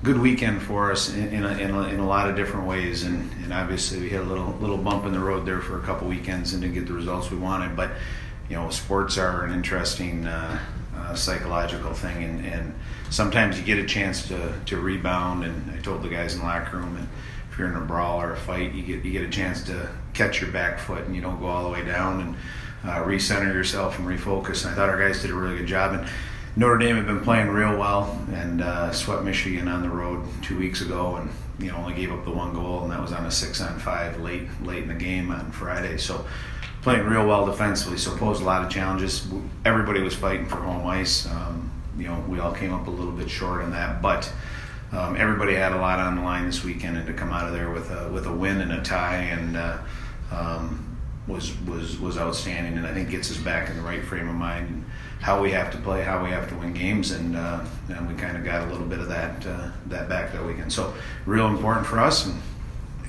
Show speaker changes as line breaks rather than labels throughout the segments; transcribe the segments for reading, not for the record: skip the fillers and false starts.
good weekend for us in a lot of different ways, and obviously we had a little bump in the road there for a couple weekends and didn't get the results we wanted. But sports are an interesting psychological thing, and sometimes you get a chance to rebound. And I told the guys in the locker room, and if you're in a brawl or a fight, you get a chance to catch your back foot and you don't go all the way down, and recenter yourself and refocus. And I thought our guys did a really good job. And Notre Dame had been playing real well and swept Michigan on the road 2 weeks ago, and only gave up the 1 goal, and that was on a 6-on-5 late in the game on Friday. So playing real well defensively, so posed a lot of challenges. Everybody was fighting for home ice. We all came up a little bit short on that, but everybody had a lot on the line this weekend, and to come out of there with a win and a tie and was outstanding, and I think gets us back in the right frame of mind and how we have to play, how we have to win games, and we kind of got a little bit of that back that weekend. So real important for us, and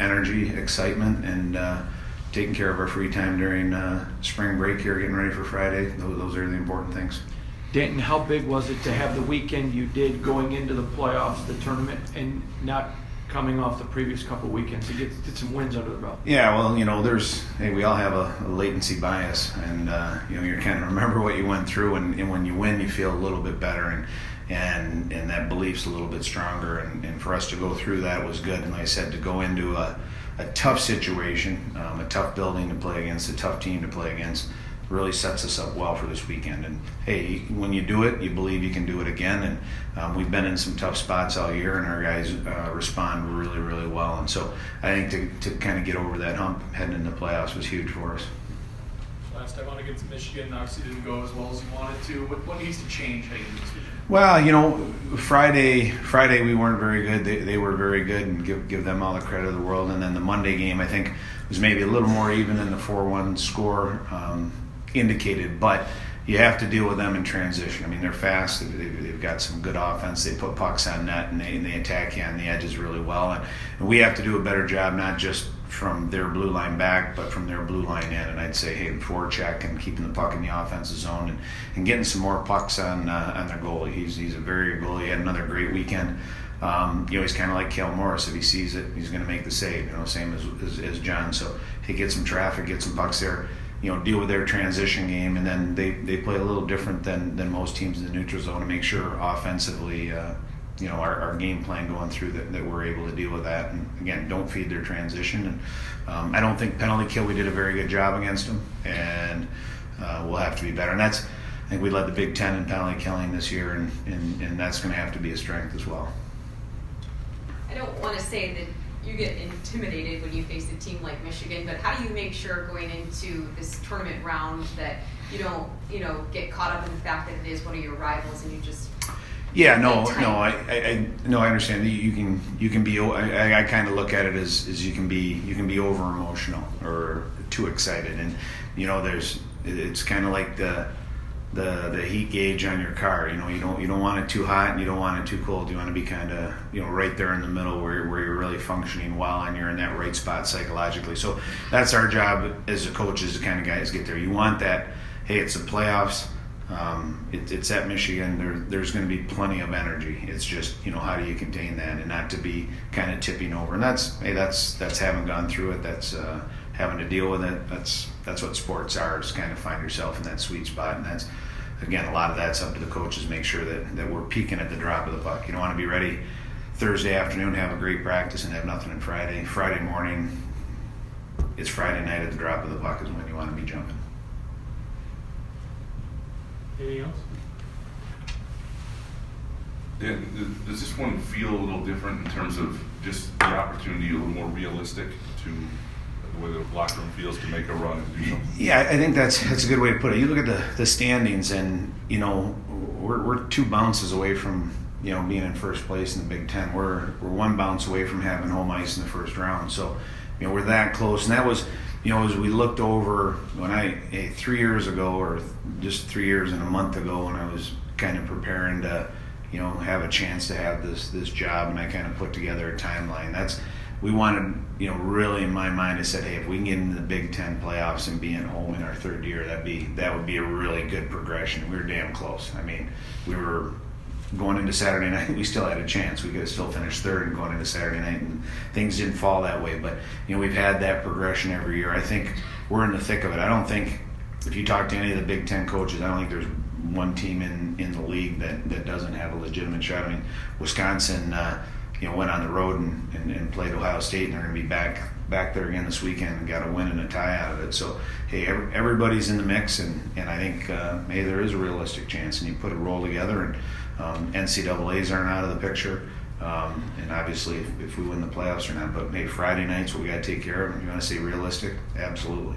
energy, excitement, and taking care of our free time during spring break here, getting ready for Friday. Those are the important things.
Danton, how big was it to have the weekend you did going into the playoffs, the tournament, and not coming off the previous couple weekends to get some wins under the belt?
Yeah, well, we all have a latency bias, and you kind of remember what you went through, and when you win, you feel a little bit better, and that belief's a little bit stronger, and for us to go through that was good. And like I said, to go into a tough situation, a tough building to play against, a tough team to play against, really sets us up well for this weekend. And hey, when you do it, you believe you can do it again. And we've been in some tough spots all year, and our guys respond really, really well. And so I think to kind of get over that hump heading into the playoffs was huge for us.
Last time out against Michigan, obviously didn't go as well as you wanted to. What needs to change heading into this weekend?
Well, Friday we weren't very good. They were very good, and give them all the credit of the world. And then the Monday game, I think, was maybe a little more even than the 4-1 score indicated, but you have to deal with them in transition. I mean, they're fast. They've got some good offense. They put pucks on net, and they attack you on the edges really well. And we have to do a better job, not just from their blue line back, but from their blue line in. And I'd say, hey, forecheck and keeping the puck in the offensive zone, and getting some more pucks on their goalie. He's a very good goalie. He had another great weekend. He's kind of like Cale Morris. If he sees it, he's going to make the save. Same as John. So he gets some traffic, get some pucks there. Deal with their transition game, and then they play a little different than most teams in the neutral zone to make sure offensively, our game plan going through that we're able to deal with that. And again, don't feed their transition. And I don't think penalty kill, we did a very good job against them, and we'll have to be better. And I think we led the Big Ten in penalty killing this year, and that's going to have to be a strength as well.
I don't want to say that you get intimidated when you face a team like Michigan, but how do you make sure going into this tournament round that you don't, get caught up in the fact that it is one of your rivals and you just?
Yeah, I understand. You can be. I kind of look at it as you can be over emotional or too excited, and it's kind of like the heat gauge on your car. You don't want it too hot and you don't want it too cold. You want to be kind of right there in the middle where you're really functioning well and you're in that right spot psychologically. So that's our job as a coach, is the kind of guys get there. You want that. Hey, it's the playoffs. It's at Michigan. There's going to be plenty of energy. It's just how do you contain that and not to be kind of tipping over. And that's having gone through it. That's having to deal with it. That's what sports are. Is kind of find yourself in that sweet spot. And that's, again, a lot of that's up to the coaches. Make sure that we're peaking at the drop of the puck. You don't want to be ready Thursday afternoon, have a great practice, and have nothing on Friday. Friday morning, it's Friday night at the drop of the puck is when you want to be jumping.
Anything else?
Yeah, does this one feel a little different in terms of just the opportunity, a little more realistic to the way the locker room feels to make a run and do something?
Yeah, I think that's a good way to put it. You look at the standings, and we're 2 bounces away from being in first place in the Big Ten. We're 1 bounce away from having home ice in the first round. So we're that close, and that was. As we looked over when 3 years ago, or just 3 years and a month ago, when I was kind of preparing to, have a chance to have this job, and I kind of put together a timeline. We wanted, really in my mind, I said, hey, if we can get into the Big Ten playoffs and be at home in our 3rd year, that would be a really good progression. We were damn close. I mean, we were going into Saturday night, we still had a chance. We could have still finished third and going into Saturday night, and things didn't fall that way. But we've had that progression every year. I think we're in the thick of it. I don't think, if you talk to any of the Big Ten coaches, I don't think there's one team in the league that doesn't have a legitimate shot. I mean, Wisconsin, went on the road and played Ohio State, and they're going to be back there again this weekend and got a win and a tie out of it. So, hey, everybody's in the mix, and I think maybe there is a realistic chance, and you put a roll together, and NCAAs aren't out of the picture. And obviously, if we win the playoffs or not, but maybe Friday night's what we got to take care of. If you want to say realistic, absolutely.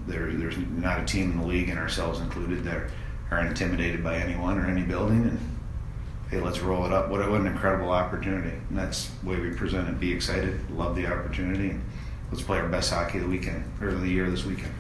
There's not a team in the league, and ourselves included, that are intimidated by anyone or any building. And hey, let's roll it up. What an incredible opportunity. And that's the way we present it. Be excited, love the opportunity, and let's play our best hockey of the weekend, or of the year this weekend.